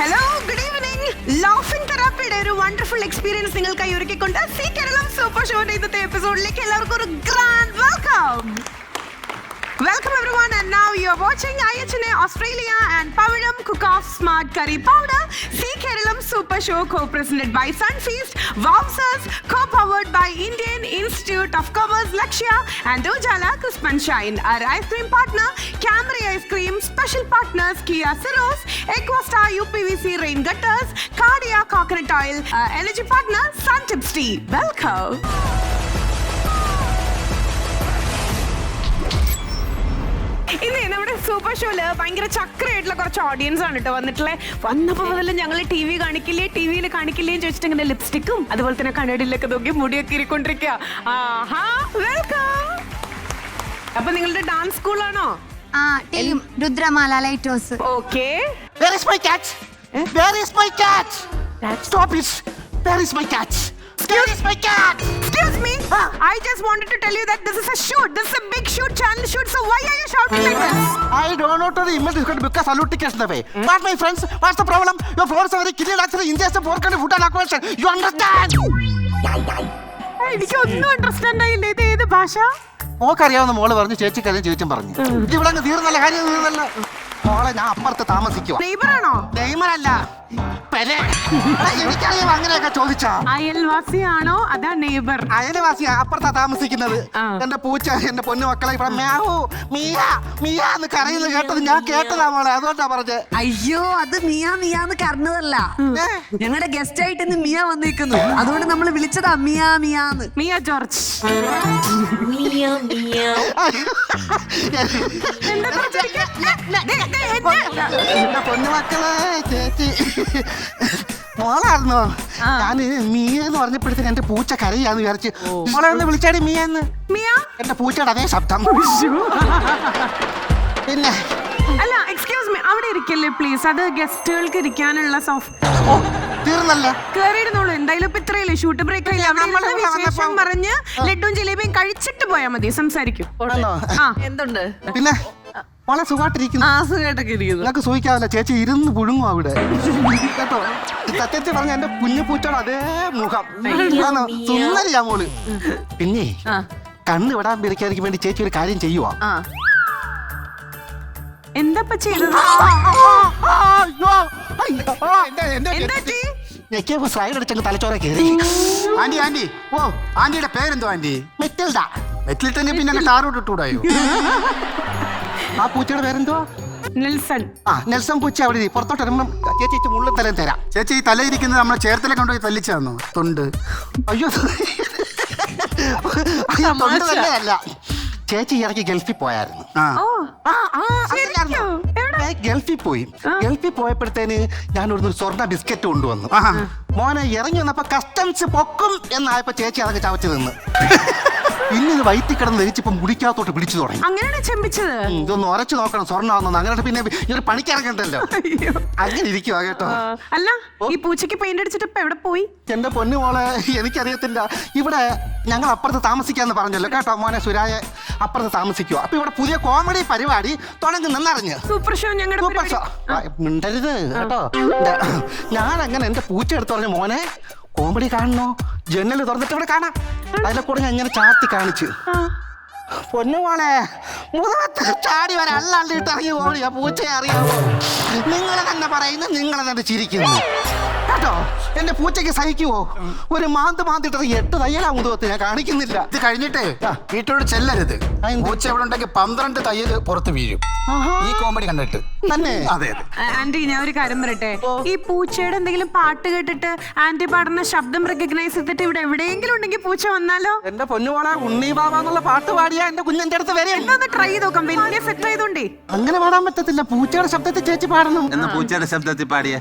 Hello good evening. Laughing തെറാപ്പിയുടെ ഒരു wonderful experience നിങ്ങൾക്കായി ഒരുക്കിക്കൊണ്ട് C Keralam super ഷോയുടെ ഇന്നത്തെ എപ്പിസോഡിലേക്ക് എല്ലാവർക്കും ഒരു grand welcome. Welcome everyone, and now you are watching IHNA Australia and Pavaram Cook-Off Smart Curry Powder, C Kerala Super Show co-presented by Sunfeast, Wowzers, co-powered by Indian Institute of Commerce Lakshya and Ujala Crisp and Shine. Our ice cream partner, Camry Ice Cream, special partners Kia Ceros, Equastar UPVC Rain Gutters, Cardia Coconut Oil, energy partner Suntips Tea. Welcome. ഇന്ന് നമ്മുടെ super ഷോയില് ഭയങ്കര ചക്രയായിട്ടുള്ള കുറച്ച് audience ആണ് കേട്ടോ വന്നിട്ടുള്ളത്. വന്നപ്പോ മുതൽ ഞങ്ങൾ ടി വി കാണിക്കില്ലേ, ടി വിയിൽ കാണിക്കില്ലേ എന്ന് ചോദിച്ചിട്ട് ഇങ്ങനെ ലിപ്സ്റ്റിക്കും അതുപോലെ തന്നെ കണ്ണടിയിലൊക്കെ നോക്കി മുടിയൊക്കെ ഇരിക്കൊണ്ടിരിക്കുക. വെൽക്കം. അപ്പൊ നിങ്ങളുടെ ഡാൻസ് സ്കൂളാണോ? Rudramala light house. Okay. Where is my cat? Where is my cat? Stop it! Where is my cat? Where is my cat? Excuse me. I just wanted to tell you that this is a shoot. This is a big shoot, channel shoot. So why are you shouting like this? I don't know to the image is going to because salutation away. What my friends? What's the problem? Your floors are very clear. Actually, India is a poor country. Food and acquisition. You understand? എനിക്കൊന്നും understand ആയില്ല. ഇത് ഏത് ഭാഷ? മോക്കറിയാവുന്ന മോള് പറഞ്ഞു, ചേച്ചിക്കറിയാം ചേച്ചും പറഞ്ഞു. ഇവിടെ അങ്ങ് തീർന്നല്ല, കാര്യം തീർന്നല്ല. മോളെ ഞാൻ അപ്പുറത്ത് താമസിക്കുക. നെയ്ബറാണോ? നെയ്മറല്ല, എനിക്കറിയാം. അങ്ങനെയൊക്കെ ചോദിച്ചാ അയൽവാസിയാണോ അതാ നെയ്ബർ? അയൽവാസി അപ്പുറത്താ താമസിക്കുന്നത്. എന്റെ പൂച്ച, എന്റെ പൊന്നു മക്കളെ ഇവിടെ മ്യാവൂ മിയ മിയ എന്ന് കരയുന്നത് കേട്ടത് ഞാൻ കേട്ടതാ മോളെ, അതുകൊണ്ടാ പറഞ്ഞത്. അയ്യോ, അത് മിയാന്ന് കറന്നതല്ല. ഞങ്ങളുടെ ഗസ്റ്റ് ആയിട്ട് ഇന്ന് മിയ വന്നിരിക്കുന്നു, അതുകൊണ്ട് നമ്മൾ വിളിച്ചതാ മിയാന്ന്. മിയ ജോർജ്. എന്റെ പൊന്നു മക്കളെ, ചേച്ചി മോളായിരുന്നോ? ഞാന് മിയ എന്ന് പറഞ്ഞപ്പോഴത്തേന് എന്റെ പൂച്ച കരയാന്ന് വിചാരിച്ച് മോളെ ഒന്ന് വിളിച്ചാടി മിയെന്ന്. മിയ എന്റെ പൂച്ചയുടെ അതേ ശബ്ദം. പിന്നെ അല്ല, എക്സ്ക്യൂസ് മീ, അവിടെ ഇരിക്കല്ലേ പ്ലീസ്. അത് ഗസ്റ്റുകൾക്ക് ഇരിക്കാനുള്ള തീർന്നല്ലേ? കേറിയിരുന്നോളൂ. എന്തായാലും ഇപ്പൊ ഇത്രയല്ലേ ഷൂട്ട് ബ്രേക്ക് വിശേഷം പറഞ്ഞ് ലഡ്ഡും ജിലേബിയും കഴിച്ചിട്ട് പോയാൽ മതി. സംസാരിക്കും. എന്തുണ്ട് പിന്നെ മോളെ സുഖമായിട്ടിരിക്കുന്നു? നിങ്ങക്ക് സൂഹിക്കാവില്ല, ചേച്ചി ഇരുന്ന് പുഴുങ്ങും അവിടെ കേട്ടോ. സത്യത്തിൽ പറഞ്ഞ എന്റെ കുഞ്ഞു പൂച്ചോട് അതേ മുഖം സുന്ദരിയാ മോള്. പിന്നെ കണ്ണ് വിടാൻ പിടിക്കാതിരിക്കാൻ വേണ്ടി ചേച്ചി ഒരു കാര്യം ചെയ്യുവാ. എന്താ ചെയ്തത്? സ്ലൈഡ് അടിച്ചങ്ങ് തലച്ചോറെ കയറി. ആന്റി ഓ ആന്റിയുടെ പേരെന്തോ? ആന്റി മെറ്റിൽഡ. മെറ്റിൽ തന്നെ പിന്നെ ടാറോട്ട് ഇട്ടൂടായോ? ആ പൂച്ചയുടെ പേരെന്തോ? നെൽസൺ. നെൽസൺ പൂച്ച. അവിടെ പുറത്തോട്ട് ഇറങ്ങുമ്പം ചേച്ചി മുള്ളും തലയും തരാം. ചേച്ചി ഈ തലയിരിക്കുന്നത് നമ്മളെ ചേർത്തല കൊണ്ടുപോയി തല്ലിച്ചു തന്നോ? തൊണ്ട്. അയ്യോ തൊണ്ട് തന്നെയല്ല, ചേച്ചി ഇറക്കി ഗൾഫിൽ പോയായിരുന്നു. ഗൾഫിൽ പോയി. ഗൾഫിൽ പോയപ്പോഴത്തേന് ഞാൻ ഒരു സ്വർണ്ണ ബിസ്ക്കറ്റ് കൊണ്ടുവന്നു. മോനെ ഇറങ്ങി വന്നപ്പോ കസ്റ്റംസ് പൊക്കും എന്നായപ്പോ ചേച്ചി അതൊക്കെ ചവച്ച് നിന്ന്. പിന്നെ ഇത് വയറ്റി കിടന്ന് ദഹിച്ചിപ്പം മുടിക്കാത്തോട്ട് പിടിച്ചു തുടങ്ങി. അങ്ങനെയാണ് ചെമ്പിച്ചത്. ഇതൊന്ന് ഉറച്ചു നോക്കണം സ്വർണ്ണമാണെന്ന്. അങ്ങനെ പിന്നെ ഇവര് പണിക്കിറങ്ങണ്ടല്ലോ, അങ്ങനെ ഇരിക്കുവാ കേട്ടോ. അല്ല, ഈ പൂച്ചയ്ക്ക് പെയിന്റ് അടിച്ചിട്ട് ഇപ്പൊ എവിടെ പോയി? എന്റെ പൊന്നു മോളെ, എനിക്കറിയത്തില്ല. ഇവിടെ ഞങ്ങൾ അപ്പുറത്ത് താമസിക്കാന്ന് പറഞ്ഞല്ലോ കേട്ടോ മോനെ. സുരായ അപ്പുറത്ത് താമസിക്കുക. അപ്പൊ ഇവിടെ പുതിയ കോമഡി പരിപാടി തുടങ്ങുന്നെന്നറിഞ്ഞ്. സൂപ്പർ ഷോ ഞങ്ങളുടെ സൂപ്പർ ഷോ മിണ്ടരുത് കേട്ടോ. ഞാൻ അങ്ങനെ എന്റെ പൂച്ച എടുത്ത് പറഞ്ഞു, മോനെ കോമഡി കാണണോ? ജനൽ തുറന്നിട്ട് ഇവിടെ കാണാം. അതിലെ കൂടെ ഞാൻ ഇങ്ങനെ ചാത്തി കാണിച്ചു. പൊന്നുമോളെ മുഖത്ത് ചാടി വരെ അല്ലാണ്ടിട്ട് ഇറങ്ങി ഓടിയാ പൂച്ചയെ അറിയാമോ? നിങ്ങളെ തന്നെ പറയുന്നു, നിങ്ങളെ തന്നെ ചിരിക്കുന്നു കേട്ടോ. എന്റെ പൂച്ചയ്ക്ക് സഹിക്കുവോ? ഒരു മാന്തിട്ട് 8 തയ്യലാ മുതുകത്ത്. ഞാൻ കാണിക്കുന്നില്ല. ഇത് കഴിഞ്ഞിട്ട് വീട്ടോട് ചെല്ലരുത്. പൂച്ച എവിടെ ഉണ്ടെങ്കിൽ 12 തയ്യൽ പുറത്ത് വീഴും. ഈ കോമഡി കണ്ടിട്ട് തന്നെ. അതെ ആന്റി, ഞാൻ ഒരു കാര്യം പറയട്ടെ. ഈ പൂച്ചയുടെ എന്തെങ്കിലും പാട്ട് കേട്ടിട്ട് ആന്റി പാടുന്ന ശബ്ദം റെക്കഗ്നൈസ് ചെയ്തിട്ട് ഇവിടെ എവിടെയെങ്കിലും ഉണ്ടെങ്കിൽ പൂച്ച വന്നാലോ? എന്റെ പൊന്നുമോളെ, ഉണ്ണി ബാബ എന്നുള്ള പാട്ട് പാടിയാ എന്റെ കുഞ്ഞിന്റെ അടുത്ത് വരെ. ഒന്ന് ട്രൈ ചെയ്ത് നോക്കാം. വലിയ സെറ്റ് ആയതുകൊണ്ടേ അങ്ങനെ പാടാൻ പറ്റത്തില്ല. പൂച്ചയുടെ ശബ്ദത്തിൽ ചേച്ചി പാടണം. എന്നാ പൂച്ചയുടെ ശബ്ദത്തിൽ പാടിയ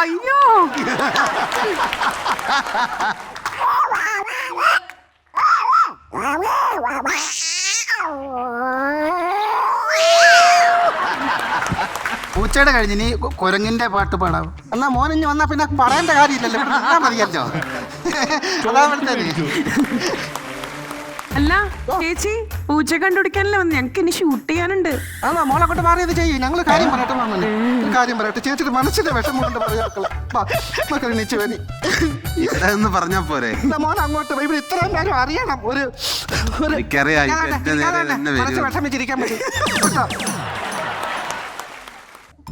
അയ്യോ പൂച്ചയുടെ കഴിഞ്ഞ് നീ കുരങ്ങിന്റെ പാട്ട് പാടാം. എന്നാ മോനിഞ്ഞ് വന്നാ പിന്നെ പറയേണ്ട കാര്യമില്ലല്ലോ, മതിയല്ലോ. അതാ അല്ല ചേച്ചി, പൂച്ച കണ്ടുപിടിക്കാനല്ലേ വന്ന്, ഞങ്ങൾക്ക് ഇനി ഷൂട്ട് ചെയ്യാനുണ്ട്. ആണോ മോളെ കൊണ്ട് മാറിയത് ചെയ്യും. ഞങ്ങൾ കാര്യം പറയട്ടെ മാമന്, ഒരു കാര്യം പറയട്ടെ. ചേച്ചിയുടെ മനസ്സിന്റെ വിഷമം കൊണ്ട് പറയാക്കളെ നീച്ചു വരി എന്ന് പറഞ്ഞാ പോരെ. മോൻ അങ്ങോട്ട് പോയി. ഇവിടെ ഇത്രയും പേരും അറിയണം. ഒരു എനിക്കറിയാം, എന്റെ നേരെ തന്നെ വരും. മനസ്സ് വിഷമിച്ചിരിക്കാൻ പറ്റും.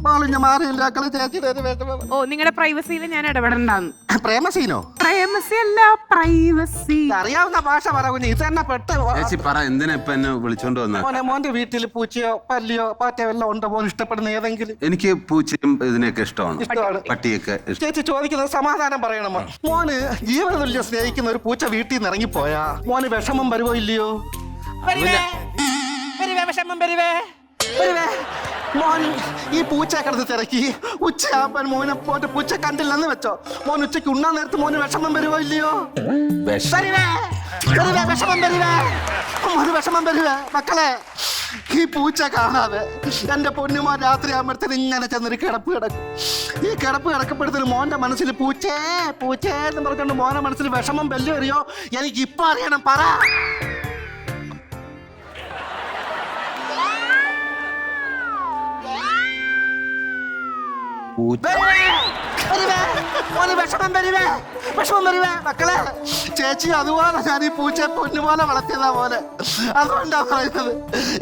മോളിഞ്ഞ മാറിയില്ലാക്കളെ ചേച്ചിയുടെ ഒരു വിഷമം. ഓ, നിങ്ങളുടെ പ്രൈവസിയിൽ ഞാൻ ഇടപെടണ്ടാന്ന്. പ്രേമസീനോ? പ്രൈവസി അല്ല, പ്രൈവസി. അറിയാവുന്ന ഭാഷ പറഞ്ഞു. ഇത് തന്നെ പെട്ട് ചേച്ചി പറ, എന്തിനാ ഇപ്പൊ എന്നെ വിളിച്ചോണ്ട് വന്ന? മോന്റെ വീട്ടിൽ പൂച്ചയോ പല്ലിയോ പാറ്റയോ എല്ലാം ഉണ്ടോ? മോൻ ഇഷ്ടപ്പെടുന്ന ഏതെങ്കിലും? എനിക്ക് പൂച്ചയും ഇതിനെയൊക്കെ ഇഷ്ടമാണ്, ഇഷ്ടമാണ്. പട്ടിയൊക്കെ ഇഷ്ടം. ചേച്ചി ചോദിക്കുന്നത് സമാധാനം പറയണമോ? മോന് ജീവനതുല്യം സ്നേഹിക്കുന്ന ഒരു പൂച്ച വീട്ടിൽ നിന്ന് ഇറങ്ങിപ്പോയാ മോന് വിഷമം വരുവോ ഇല്ലയോ? മോൻ ഈ പൂച്ച കിടന്ന് തിരക്കി ഉച്ചയാകുമ്പോൾ മോനെ പോയിട്ട് പൂച്ച കണ്ടില്ലെന്ന് വെച്ചോ, മോൻ ഉച്ചയ്ക്ക് ഉണ്ണാൻ നേരത്ത് മോന് വിഷമം വരുവോ ഇല്ലയോ? വിഷമം വരുവേ മക്കളെ. ഈ പൂച്ച കാണാതെ എന്റെ പൊന്നുമോൻ രാത്രി ആകുമ്പോഴത്തേന് ഇങ്ങനെ ചെന്നൊരു കിടപ്പ് കിടക്കും. ഈ കിടപ്പ് കിടക്കപ്പെടുത്തിന് മോന്റെ മനസ്സിൽ പൂച്ചേ പൂച്ചേ എന്ന് പറഞ്ഞുകൊണ്ട് മോന്റെ മനസ്സിൽ വിഷമം വെല്ലു അറിയോ? എനിക്ക് ഇപ്പൊ അറിയണം, പറ. വിഷമം വരുവേ മക്കളെ. ചേച്ചി അതുപോലെ ഞാൻ ഈ പൂച്ചയെ പൊന്നുപോലെ വളർത്തിയതാ പോലെ. അതുകൊണ്ടാ പറയുന്നത്,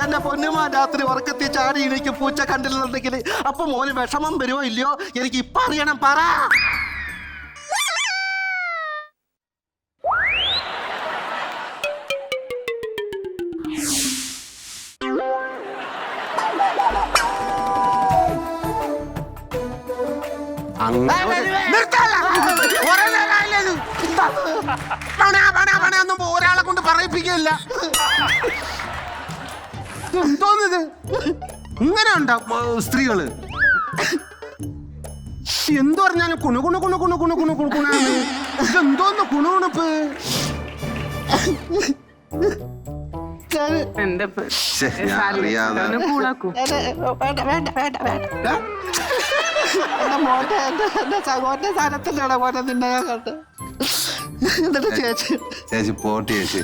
എന്റെ പൊന്നുമോൻ രാത്രി ഉറക്കത്തിൽ ചാടി എനിക്ക് പൂച്ച കണ്ടില്ലെന്നുണ്ടെങ്കിൽ അപ്പൊ മോന് വിഷമം വരുവോ ഇല്ലയോ? എനിക്ക് ഇപ്പൊ അറിയണം, പറ. ഒരാളെ കൊണ്ട് പറയിപ്പിക്കില്ല. എന്തോന്നിത് ഇങ്ങനെ ഉണ്ടാ സ്ത്രീകള്? എന്തു പറഞ്ഞാലും കുണു കുണു കുണു കുണു കുണു കുണു കുണു കുണാണ്. ഇതെന്തോന്ന് കുണുകുണുപ്പ്? എന്താ കൂളാക്കൂ. മോന്റെ സ്ഥാനത്തിലാണ് മോനെ നിന്നെ ഞാൻ കണ്ട്. എന്നിട്ട് ചേച്ചി പോട്ടി ചേച്ചി.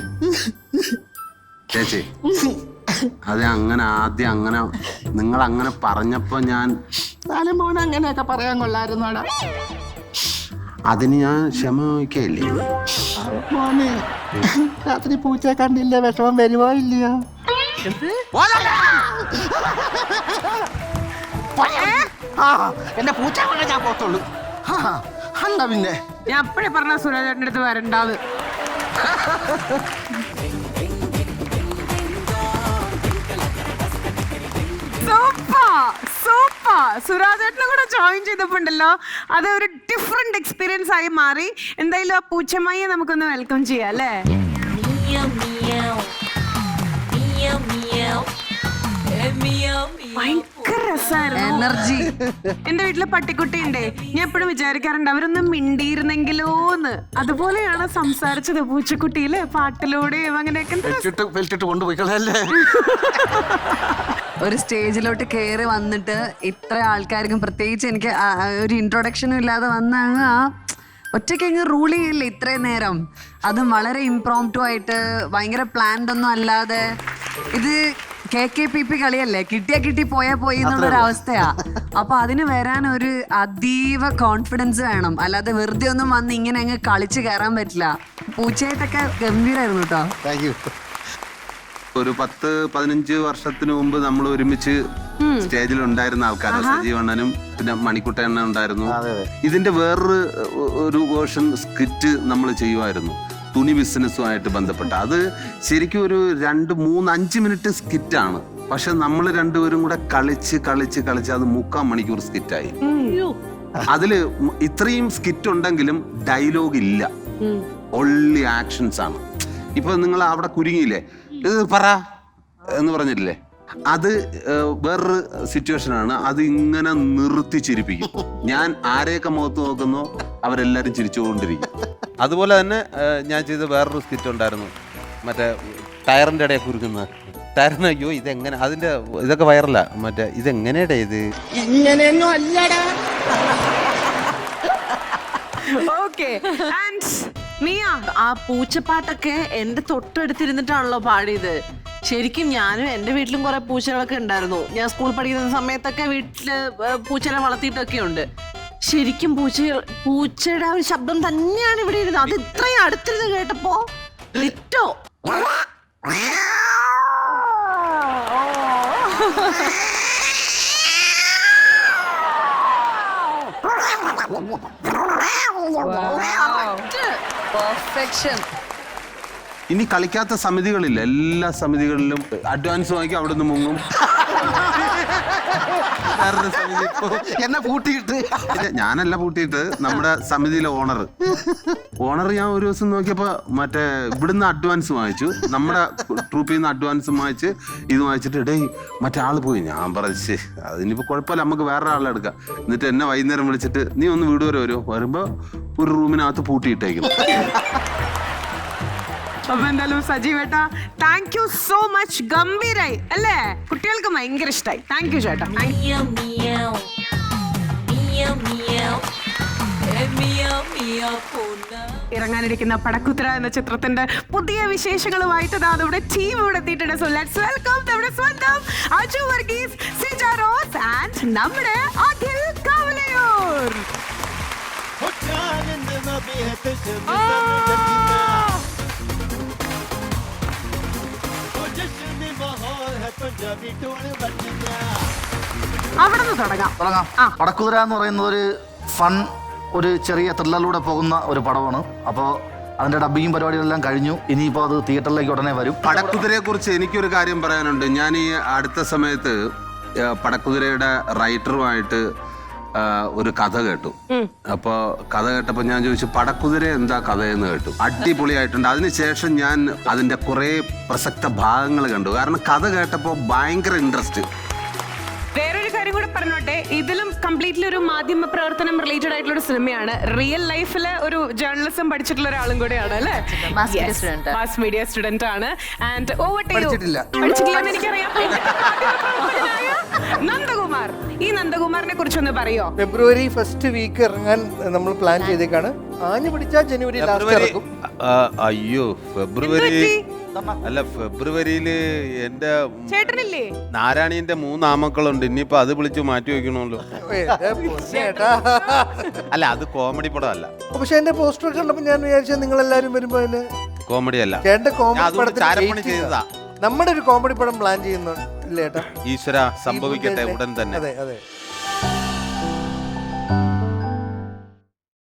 ചേച്ചി അത് അങ്ങനെ ആദ്യം അങ്ങനെ നിങ്ങൾ അങ്ങനെ പറഞ്ഞപ്പോ ഞാൻ മോനെ അങ്ങനെയൊക്കെ പറയാൻ കൊള്ളായിരുന്നോടാ. അതിന് ഞാൻ ക്ഷമ വയ്ക്കയില്ലേ? മോനെ രാത്രി പൂച്ചയെ കണ്ടില്ല, വിഷമം വരുവോ ഇല്ലയോ? എന്റെ പൂച്ച കൊണ്ട് ഞാൻ പോത്തുള്ളൂ. അല്ല പിന്നെ ഞാൻ അപ്പഴേ പറഞ്ഞ സുരാജേട്ടൻ്റെ അടുത്ത് വരണ്ടാന്ന്. സുരാജേട്ടനും കൂടെ ജോയിൻ ചെയ്തപ്പോണ്ടല്ലോ, അത് ഒരു ഡിഫറെന്റ് എക്സ്പീരിയൻസ് ആയി മാറി. എന്തായാലും ആ പൂച്ചമ്മയെ നമുക്കൊന്ന് വെൽക്കം ചെയ്യാം അല്ലേ? ഭയങ്കര രസമായിരുന്നു, എനർജി. എന്റെ വീട്ടിലെ പട്ടിക്കുട്ടി ഉണ്ടേ, ഞാൻ എപ്പോഴും വിചാരിക്കാറുണ്ട് അവരൊന്നും മിണ്ടിയിരുന്നെങ്കിലോന്ന്. അതുപോലെയാണ് സംസാരിച്ചത് പൂച്ചക്കുട്ടിയിലെ പാട്ടിലൂടെയും അങ്ങനെയൊക്കെ കൊണ്ടുപോയിക്കളല്ലേ. ഒരു സ്റ്റേജിലോട്ട് കയറി വന്നിട്ട് ഇത്ര ആൾക്കാർക്കും, പ്രത്യേകിച്ച് എനിക്ക് ഒരു ഇൻട്രൊഡക്ഷനും ഇല്ലാതെ വന്ന അങ്ങ് ആ ഒറ്റയ്ക്ക് അങ്ങ് റൂൾ ചെയ്യില്ല ഇത്രയും നേരം. അതും വളരെ ഇംപ്രോംപ്റ്റു ആയിട്ട്, ഭയങ്കര പ്ലാൻഡ് ഒന്നും അല്ലാതെ. ഇത് KKPP കളിയല്ലേ, കിട്ടിയാ കിട്ടി പോയാ പോയി എന്നുള്ളൊരു അവസ്ഥയാ. അപ്പൊ അതിന് വരാൻ ഒരു അതീവ കോൺഫിഡൻസ് വേണം, അല്ലാതെ വെറുതെ ഒന്നും വന്ന് ഇങ്ങനെ അങ്ങ് കളിച്ച് കയറാൻ പറ്റില്ല. പൂച്ചയായിട്ടൊക്കെ ഗംഭീരായിരുന്നു കേട്ടോ. Thank you. ഒരു 10-15 വർഷത്തിന് മുമ്പ് നമ്മൾ ഒരുമിച്ച് സ്റ്റേജിൽ ഉണ്ടായിരുന്ന ആൾക്കാരാണ്. സജീവണ്ണനും പിന്നെ മണിക്കുട്ടണ്ണൻ ഉണ്ടായിരുന്നു. ഇതിന്റെ വേറൊരു വേർഷൻ സ്കിറ്റ് നമ്മൾ ചെയ്യുമായിരുന്നു, തുണി ബിസിനസ്സുമായിട്ട് ബന്ധപ്പെട്ട. അത് ശരിക്കും ഒരു 2-3-5 മിനിറ്റ് സ്കിറ്റാണ്. പക്ഷെ നമ്മൾ രണ്ടുപേരും കൂടെ കളിച്ച് അത് 3/4 മണിക്കൂർ സ്കിറ്റായി. അതില് ഇത്രയും സ്കിറ്റ് ഉണ്ടെങ്കിലും ഡയലോഗ് ഇല്ല, ഓൺലി ആക്ഷൻസ് ആണ്. ഇപ്പൊ നിങ്ങൾ അവിടെ കുരുങ്ങിയില്ലേ, ഇത് പറ എന്ന് പറഞ്ഞിട്ടില്ലേ, അത് വേറൊരു സിറ്റുവേഷനാണ്. അത് ഇങ്ങനെ നിർത്തി ചിരിപ്പിക്കും. ഞാൻ ആരെയൊക്കെ മുഖത്ത് നോക്കുന്നോ അവരെല്ലാരും ചിരിച്ചുകൊണ്ടിരിക്കും. അതുപോലെ തന്നെ ഞാൻ ചെയ്ത വേറൊരു സ്കിറ്റ് ഉണ്ടായിരുന്നു, മറ്റേ ടയറിൻ്റെ ഇടയിൽ കുരുങ്ങുന്ന ടയറിന്. അയ്യോ ഇതെങ്ങനെ, അതിന്റെ ഇതൊക്കെ വൈറലാ. മറ്റേ ഇതെങ്ങനെയാ ഇത് ഇങ്ങനെയൊന്നും അല്ലടാ. ഓക്കെ. മിയ, ആ പൂച്ചപ്പാട്ടൊക്കെ എന്റെ തൊട്ടടുത്തിരുന്നിട്ടാണല്ലോ പാടിയത്. ശരിക്കും ഞാനും എൻ്റെ വീട്ടിലും കുറെ പൂച്ചകളൊക്കെ ഉണ്ടായിരുന്നു. ഞാൻ സ്കൂൾ പഠിക്കുന്ന സമയത്തൊക്കെ വീട്ടില് പൂച്ചനെ വളർത്തിയിട്ടൊക്കെ ഉണ്ട്. ശരിക്കും പൂച്ചയുടെ ആ ഒരു ശബ്ദം തന്നെയാണ് ഇവിടെ ഇരുന്നത്. അത് ഇത്രയും അടുത്തിരുന്ന് കേട്ടപ്പോ ലിറ്റോ പെർഫെക്ഷൻ. ഇനി കളിക്കാത്ത സമിതികളില്ല, എല്ലാ സമിതികളിലും അഡ്വാൻസ് വാങ്ങിക്കും, അവിടെ നിന്ന് മുങ്ങും. വേറൊരു സമിതി എന്നെ പൂട്ടിയിട്ട് ഞാനല്ല പൂട്ടിയിട്ട്, നമ്മുടെ സമിതിയിലെ ഓണർ ഞാൻ ഒരു ദിവസം നോക്കിയപ്പോ മറ്റേ ഇവിടുന്ന് അഡ്വാൻസ് വാങ്ങിച്ചു, നമ്മുടെ ട്രൂപ്പിൽ നിന്ന് അഡ്വാൻസ് വാങ്ങിച്ച് ഇത് വാങ്ങിച്ചിട്ട് ഇടേ മറ്റേ ആള് പോയി. ഞാൻ പറഞ്ഞു അതിനിപ്പോ കുഴപ്പമില്ല, നമുക്ക് വേറെ ആളെ എടുക്കാം. എന്നിട്ട് എന്നെ വൈകുന്നേരം വിളിച്ചിട്ട് നീ ഒന്ന് വീട് വരെ വരുമ്പോ ഒരു റൂമിനകത്ത് പൂട്ടിയിട്ടേക്കും. അപ്പൊ എന്തായാലും സജീവേട്ടാ താങ്ക് യു സോ മച്ച്. ഗംഭീരായി അല്ലേ? കുട്ടികൾക്ക് ഭയങ്കര ഇഷ്ടമായി. താങ്ക് യു ചേട്ടാ. ഇറങ്ങാനിരിക്കുന്ന പടക്കുതിര എന്ന ചിത്രത്തിന്റെ പുതിയ വിശേഷങ്ങളുമായിട്ട് നമ്മുടെ ടീം ഇവിടെ എത്തിയിട്ടുണ്ട്. സോ ലെറ്റ്സ് വെൽക്കം നമ്മുടെ സ്വന്തം അജു വർഗീസ്, സിജ റോസ് ആൻഡ് നമ്മുടെ അഖിൽ കവലയൂർ. അവിടെ നിന്ന് തുടങ്ങാം. പടക്കുതിര എന്ന് പറയുന്ന ഒരു ഫൺ, ഒരു ചെറിയ ത്രില്ലറിലൂടെ പോകുന്ന ഒരു പടമാണ്. അപ്പോൾ അതിന്റെ ഡബ്ബിങ്ങും പരിപാടികളെല്ലാം കഴിഞ്ഞു. ഇനിയിപ്പോൾ അത് തിയേറ്ററിലേക്ക് ഉടനെ വരും. പടക്കുതിരയെ കുറിച്ച് എനിക്കൊരു കാര്യം പറയാനുണ്ട്. ഞാൻ ഈ അടുത്ത സമയത്ത് പടക്കുതിരയുടെ റൈറ്ററുമായിട്ട് ഒരു കഥ കേട്ടു. അപ്പൊ കഥ കേട്ടപ്പോ ഞാൻ ചോദിച്ചു പടക്കുതിര എന്താ കഥയെന്ന് കേട്ടു. അടിപൊളിയായിട്ടുണ്ട്. അതിനുശേഷം ഞാൻ അതിന്റെ കുറെ പ്രസക്ത ഭാഗങ്ങൾ കണ്ടു. കാരണം കഥ കേട്ടപ്പോ ഭയങ്കര ഇൻട്രസ്റ്റ്. വേറൊരു കാര്യം കൂടെ പറഞ്ഞോട്ടെ, ഇതിലും കംപ്ലീറ്റ്ലി ഒരു മാധ്യമ പ്രവർത്തനം റിലേറ്റഡ് ആയിട്ടുള്ള ഒരു സിനിമയാണ്. റിയൽ ലൈഫില് ഒരു ജേർണലിസം പഠിച്ചിട്ടുള്ള ഒരാളും കൂടെയാണ് അല്ലേ? മാസ് മീഡിയ സ്റ്റുഡന്റ് ആണ്. ആൻഡ് പഠിച്ചിട്ടില്ലെന്ന് എനിക്കറിയാം. നന്ദകുമാർ, ഈ നന്ദകുമാറിനെ കുറിച്ചൊന്ന് പറയോ? ഫെബ്രുവരി ഫസ്റ്റ് വീക്ക് ഇറങ്ങാൻ നമ്മൾ പ്ലാൻ ചെയ്തേക്കാണ്. ആഞ്ഞു പിടിച്ചാൽ ജനുവരി ലാസ്റ്റ് ഇറക്കും. അയ്യോ, ഫെബ്രുവരിയില് എന്റെ ചേട്ടനില്ലേ? നാരായണീന്റെ 3 ആമക്കളുണ്ട്. ഇനിയിപ്പോ അത് വിളിച്ച് മാറ്റി വെക്കണമല്ലോ. അല്ല, അത് കോമഡി പടം അല്ല. പക്ഷെ എന്റെ പോസ്റ്റർ കണ്ടപ്പോ ഞാൻ വിചാരിച്ചാൽ നിങ്ങൾ എല്ലാരും വരുമ്പോ കോമഡി അല്ല, ചേട്ടന്റെ കോമഡി ചാരപ്പണി ചെയ്തതാ. നമ്മുടെ ഒരു കോമഡി പടം പ്ലാൻ ചെയ്യുന്നുണ്ട്. ഈശ്വര സംഭവിക്കട്ടെ ഉടൻ തന്നെ. അതെ അതെ.